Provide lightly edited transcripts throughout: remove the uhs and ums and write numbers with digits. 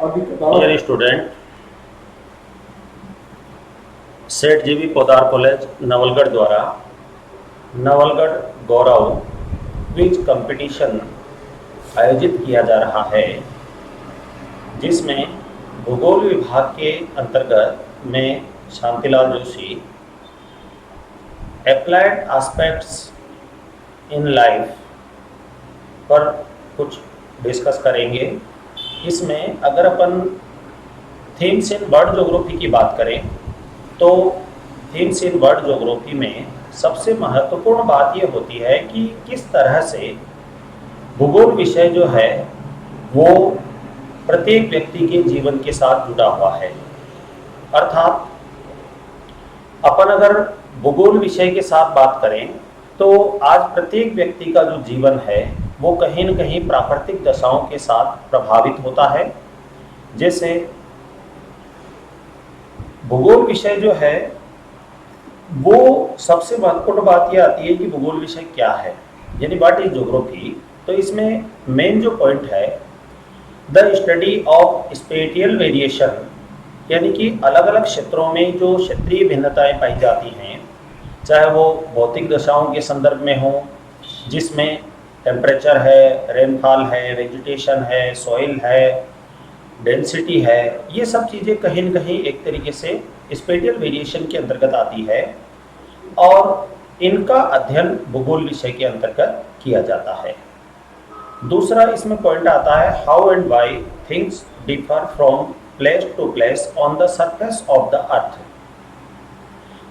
Dear student, सेठ जीवी Poddar college Nawalgarh द्वारा नवलगढ़ गौरव क्विज कंपटीशन आयोजित किया जा रहा है, जिसमें भूगोल विभाग के अंतर्गत मैं Shantilal Joshi applied aspects in life पर कुछ डिस्कस करेंगे। इसमें अगर अपन थीम्स इन वर्ल्ड ज्योग्राफी की बात करें तो थीम्स इन वर्ल्ड ज्योग्राफी में सबसे महत्वपूर्ण बात यह होती है कि किस तरह से भूगोल विषय जो है वो प्रत्येक व्यक्ति के जीवन के साथ जुड़ा हुआ है। अर्थात अपन अगर भूगोल विषय के साथ बात करें तो आज प्रत्येक व्यक्ति का जो जीवन है वो कहीं न कहीं प्राकृतिक दशाओं के साथ प्रभावित होता है। जैसे भूगोल विषय जो है वो सबसे महत्वपूर्ण बात यह आती है कि भूगोल विषय क्या है, यानी व्हाट इज ज्योग्राफी। तो इसमें मेन जो पॉइंट है the study of spatial variation, यानी कि अलग अलग क्षेत्रों में जो क्षेत्रीय भिन्नताएं पाई जाती हैं, चाहे वो भौतिक दशाओं के संदर्भ में हो जिसमें टेम्परेचर है, रेनफॉल है, वेजिटेशन है, सॉइल है, डेंसिटी है, ये सब चीज़ें कहीं न कहीं एक तरीके से स्पेटियल वेरिएशन के अंतर्गत आती है और इनका अध्ययन भूगोल विषय के अंतर्गत किया जाता है। दूसरा इसमें पॉइंट आता है how and why things differ from place to place on the surface of the earth.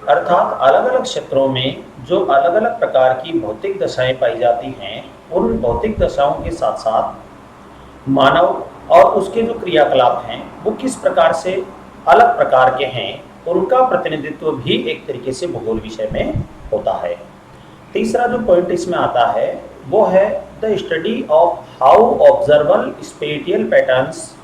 अर्थात अलग अलग क्षेत्रों में जो अलग अलग प्रकार की भौतिक दशाएं पाई जाती हैं, उन भौतिक दशाओं के साथ साथ मानव और उसके जो क्रियाकलाप हैं वो किस प्रकार से अलग प्रकार के हैं, उनका प्रतिनिधित्व भी एक तरीके से भूगोल विषय में होता है। तीसरा जो पॉइंट इसमें आता है वो है the study of how observable spatial patterns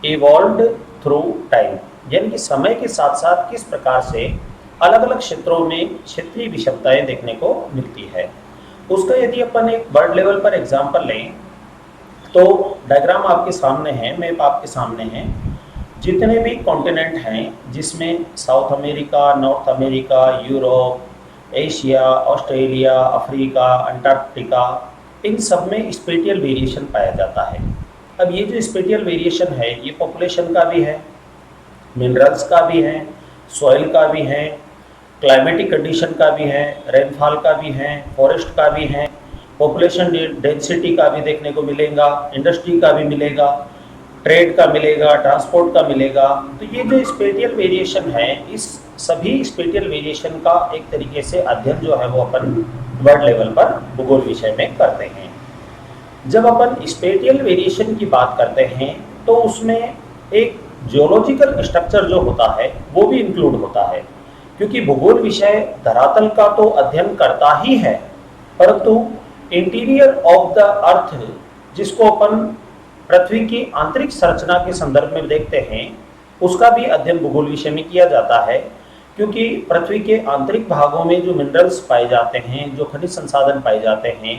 evolved through time, यानी कि समय के साथ साथ किस प्रकार से अलग अलग क्षेत्रों में क्षेत्रीय विषमताएं देखने को मिलती है। उसका यदि अपन एक वर्ल्ड लेवल पर एग्जाम्पल लें तो डायग्राम आपके सामने है, मैप आपके सामने है। जितने भी कॉन्टिनेंट हैं जिसमें South America, North America, Europe, Asia, Australia, Africa, Antarctica, इन सब में स्पेटियल वेरिएशन पाया जाता है। अब ये जो स्पेटियल वेरिएशन है ये पॉपुलेशन का भी है, मिनरल्स का भी है, सॉइल का भी है, क्लाइमेटिक कंडीशन का भी है, रेनफॉल का भी है, फॉरेस्ट का भी है, पॉपुलेशन डेंसिटी का भी देखने को मिलेगा, इंडस्ट्री का भी मिलेगा, ट्रेड का मिलेगा, ट्रांसपोर्ट का मिलेगा। तो ये जो स्पेटियल वेरिएशन है, इस सभी स्पेटियल वेरिएशन का एक तरीके से अध्ययन जो है वो अपन वर्ल्ड लेवल पर भूगोल विषय में करते हैं। जब अपन स्पेटियल वेरिएशन की बात करते हैं तो उसमें एक जियोलॉजिकल स्ट्रक्चर जो होता है वो भी इंक्लूड होता है, क्योंकि भूगोल विषय धरातल का तो अध्ययन करता ही है, परंतु इंटीरियर ऑफ द अर्थ, जिसको अपन पृथ्वी की आंतरिक संरचना के संदर्भ में देखते हैं, उसका भी अध्ययन भूगोल विषय में किया जाता है। क्योंकि पृथ्वी के आंतरिक भागों में जो मिनरल्स पाए जाते हैं, जो खनिज संसाधन पाए जाते हैं,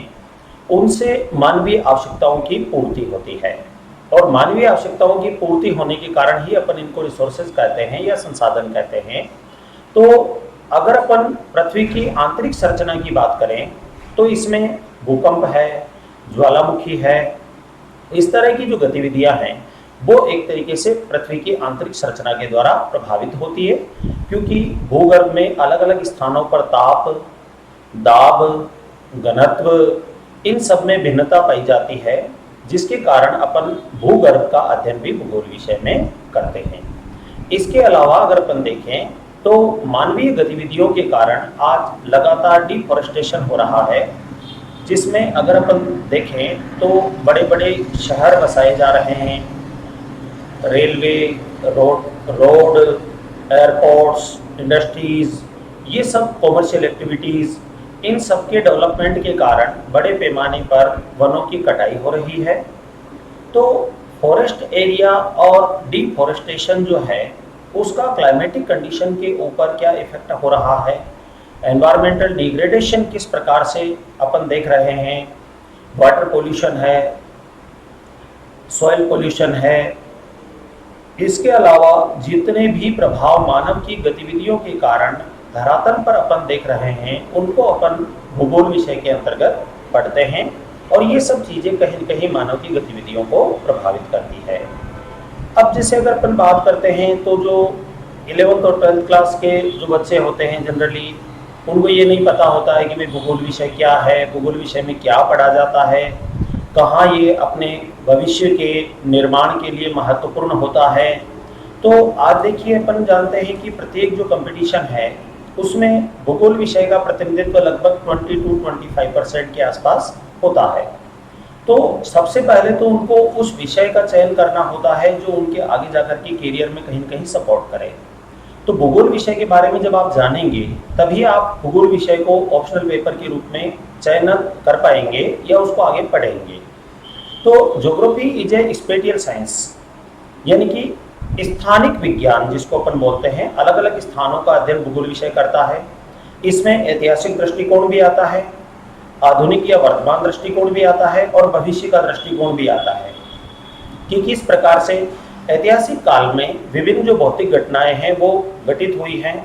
उनसे मानवीय आवश्यकताओं की पूर्ति होती है और मानवीय आवश्यकताओं की पूर्ति होने के कारण ही अपन इनको रिसोर्सेज कहते हैं या संसाधन कहते हैं। तो अगर अपन पृथ्वी की आंतरिक संरचना की बात करें तो इसमें भूकंप है, ज्वालामुखी है, इस तरह की जो गतिविधियां हैं वो एक तरीके से पृथ्वी की आंतरिक संरचना के द्वारा प्रभावित होती है, क्योंकि भूगर्भ में अलग अलग स्थानों पर ताप, दाब, घनत्व, इन सब में भिन्नता पाई जाती है, जिसके कारण अपन भूगर्भ का अध्ययन भी भूगोल विषय में करते हैं। इसके अलावा अगर अपन देखें तो मानवीय गतिविधियों के कारण आज लगातार डिफॉरेस्टेशन हो रहा है, जिसमें अगर अपन देखें तो बड़े बड़े शहर बसाए जा रहे हैं, रेलवे, रोड, एयरपोर्ट्स, इंडस्ट्रीज, ये सब कॉमर्शियल एक्टिविटीज़, इन सब के डेवलपमेंट के कारण बड़े पैमाने पर वनों की कटाई हो रही है। तो फॉरेस्ट एरिया और डिफॉरेस्टेशन जो है उसका क्लाइमेटिक कंडीशन के ऊपर क्या इफेक्ट हो रहा है, एनवायरमेंटल डिग्रेडेशन किस प्रकार से अपन देख रहे हैं, वाटर पोल्यूशन है, सॉइल पोल्यूशन है, इसके अलावा जितने भी प्रभाव मानव की गतिविधियों के कारण धरातल पर अपन देख रहे हैं उनको अपन भूगोल विषय के अंतर्गत पढ़ते हैं और ये सब चीजें कहीं न कहीं मानव की गतिविधियों को प्रभावित करती है। अब जैसे अगर अपन बात करते हैं तो जो 11th और 12th क्लास के जो बच्चे होते हैं जनरली उनको ये नहीं पता होता है कि भाई भूगोल विषय क्या है, भूगोल विषय में क्या पढ़ा जाता है, कहाँ ये अपने भविष्य के निर्माण के लिए महत्वपूर्ण होता है। तो आज देखिए अपन जानते हैं कि प्रत्येक जो कंपटीशन है उसमें भूगोल विषय का प्रतिनिधित्व लगभग 20 to 25% के आसपास होता है। तो सबसे पहले तो उनको उस विषय का चयन करना होता है जो उनके आगे जाकर के करियर में कहीं न कहीं सपोर्ट करे। तो भूगोल विषय के बारे में जब आप जानेंगे तभी आप भूगोल विषय को ऑप्शनल पेपर के रूप में चयन कर पाएंगे या उसको आगे पढ़ेंगे। तो geography is a spatial science, यानी कि स्थानिक विज्ञान जिसको अपन बोलते हैं, अलग अलग स्थानों का अध्ययन भूगोल विषय करता है। इसमें ऐतिहासिक दृष्टिकोण भी आता है, आधुनिक या वर्तमान दृष्टिकोण भी आता है और भविष्य का दृष्टिकोण भी आता है कि किस प्रकार से ऐतिहासिक काल में विभिन्न जो भौतिक घटनाएं हैं वो घटित हुई हैं,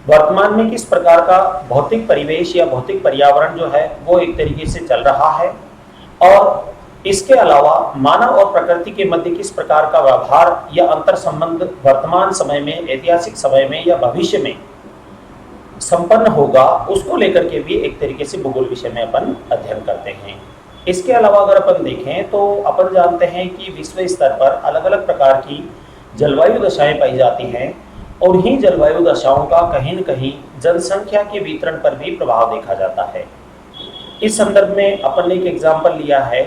वर्तमान में किस प्रकार का भौतिक परिवेश या भौतिक पर्यावरण जो है वो एक तरीके से चल रहा है, और इसके अलावा मानव और प्रकृति के मध्य किस प्रकार का व्यवहार या अंतर संबंध वर्तमान समय में, ऐतिहासिक समय में या भविष्य में संपन्न होगा, उसको लेकर के भी एक तरीके से भूगोल विषय में अपन अध्ययन करते हैं। इसके अलावा अगर अपन देखें तो अपन जानते हैं कि विश्व स्तर पर अलग अलग प्रकार की जलवायु दशाएं पाई जाती हैं और इन्हीं जलवायु दशाओं का कहीं न कहीं जनसंख्या के वितरण पर भी प्रभाव देखा जाता है। इस संदर्भ में अपन ने एक एग्जाम्पल लिया है,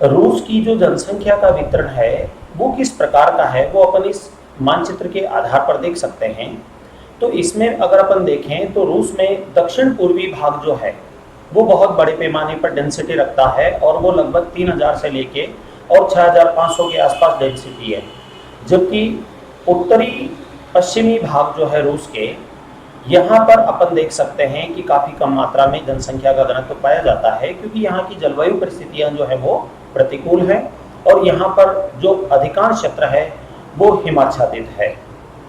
रूस की जो जनसंख्या का वितरण है वो किस प्रकार का है वो अपन इस मानचित्र के आधार पर देख सकते हैं। तो इसमें अगर अपन देखें तो रूस में दक्षिण पूर्वी भाग जो है वो बहुत बड़े पैमाने पर डेंसिटी रखता है और वो लगभग 3000 से लेके और 6500 के आसपास डेंसिटी है, जबकि उत्तरी पश्चिमी भाग जो है रूस के, यहाँ पर अपन देख सकते हैं कि काफ़ी कम मात्रा में जनसंख्या का घनत्व पाया जाता है क्योंकि यहाँ की जलवायु परिस्थितियाँ जो है वो प्रतिकूल है और यहाँ पर जो अधिकांश क्षेत्र है वो हिमाच्छादित है।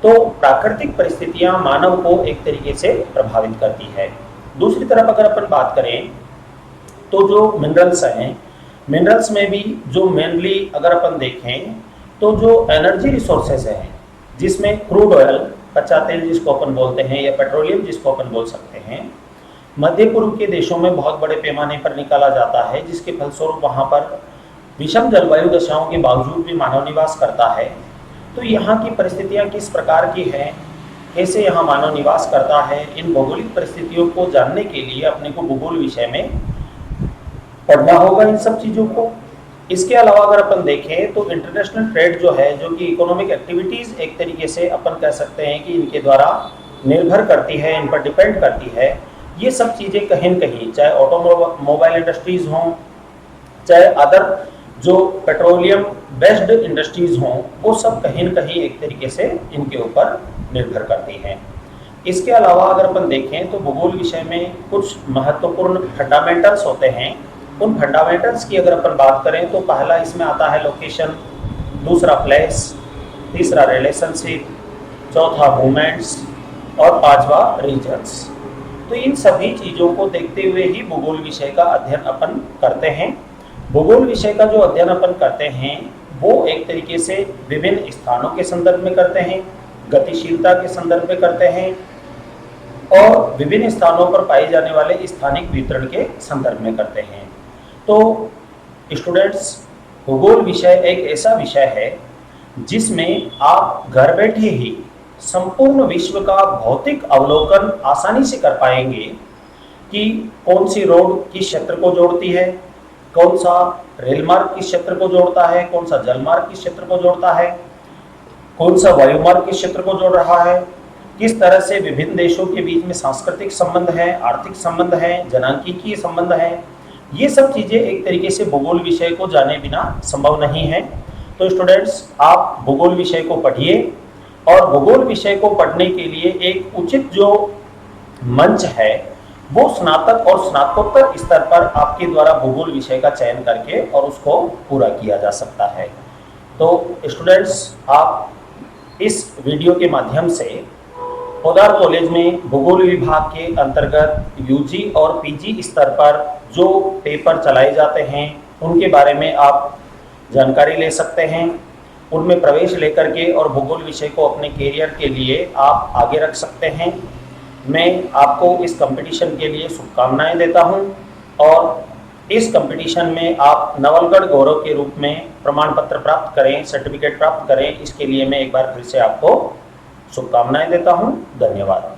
तो प्राकृतिक परिस्थितियाँ मानव को एक तरीके से प्रभावित करती है। दूसरी तरफ अगर अपन बात करें तो जो मिनरल्स हैं, मिनरल्स में भी जो मेनली अगर अपन देखें तो जो एनर्जी रिसोर्सेज हैं जिसमें क्रूड ऑयल, कच्चा तेल जिसको अपन बोलते हैं, या पेट्रोलियम जिसको अपन बोल सकते हैं, मध्य पूर्व के देशों में बहुत बड़े पैमाने पर निकाला जाता है, जिसके फलस्वरूप वहाँ पर विषम जलवायु दशाओं के बावजूद भी मानव निवास करता है। तो यहाँ की परिस्थितियाँ किस प्रकार की हैं, कैसे यहाँ मानव निवास करता है, इन भौगोलिक परिस्थितियों को जानने के लिए अपने को भूगोल विषय में पढ़ना होगा इन सब चीज़ों को। इसके अलावा अगर अपन देखें तो इंटरनेशनल ट्रेड जो है, जो कि इकोनॉमिक एक्टिविटीज़ एक तरीके से अपन कह सकते हैं कि इनके द्वारा निर्भर करती है, इन पर डिपेंड करती है। ये सब चीज़ें कहीं न कहीं, चाहे ऑटोमोबाइल इंडस्ट्रीज़ हों, चाहे अदर जो पेट्रोलियम बेस्ड इंडस्ट्रीज़ हों, वो सब कहीं न कहीं एक तरीके से इनके ऊपर निर्भर करती हैं। इसके अलावा अगर अपन देखें तो भूगोल विषय में कुछ महत्वपूर्ण फंडामेंटल्स होते हैं। उन फंडामेंटल्स की अगर अपन बात करें तो पहला इसमें आता है लोकेशन, दूसरा प्लेस, तीसरा रिलेशनशिप, चौथा मूवमेंट्स और पांचवा रीजन्स। तो इन सभी चीज़ों को देखते हुए ही भूगोल विषय का अध्ययन अपन करते हैं। भूगोल विषय का जो अध्ययन अपन करते हैं वो एक तरीके से विभिन्न स्थानों के संदर्भ में करते हैं, गतिशीलता के संदर्भ में करते हैं और विभिन्न स्थानों पर पाए जाने वाले स्थानिक वितरण के संदर्भ में करते हैं। तो स्टूडेंट्स, भूगोल विषय एक ऐसा विषय है जिसमें आप घर बैठे ही संपूर्ण विश्व का भौतिक अवलोकन आसानी से कर पाएंगे कि कौन सी रोड किस क्षेत्र को जोड़ती है, कौन सा रेल मार्ग किस क्षेत्र को जोड़ता है, कौन सा जल मार्ग किस क्षेत्र को जोड़ता है, कौन सा वायु मार्ग किस क्षेत्र को जोड़ रहा है, किस तरह से विभिन्न देशों के बीच में सांस्कृतिक संबंध है, आर्थिक संबंध है, जनांकीय संबंध है। ये सब चीज़ें एक तरीके से भूगोल विषय को जाने बिना संभव नहीं है। तो स्टूडेंट्स, आप भूगोल विषय को पढ़िए और भूगोल विषय को पढ़ने के लिए एक उचित जो मंच है वो स्नातक और स्नातकोत्तर स्तर पर आपके द्वारा भूगोल विषय का चयन करके और उसको पूरा किया जा सकता है। तो स्टूडेंट्स, आप इस वीडियो के माध्यम से पोद्दार कॉलेज में भूगोल विभाग के अंतर्गत यूजी और पीजी स्तर पर जो पेपर चलाए जाते हैं उनके बारे में आप जानकारी ले सकते हैं, उनमें प्रवेश लेकर के और भूगोल विषय को अपने कैरियर के लिए आप आगे रख सकते हैं। मैं आपको इस कंपटीशन के लिए शुभकामनाएं देता हूं और इस कंपटीशन में आप नवलगढ़ गौरव के रूप में प्रमाण पत्र प्राप्त करें, सर्टिफिकेट प्राप्त करें, इसके लिए मैं एक बार फिर से आपको शुभकामनाएं देता हूं। धन्यवाद।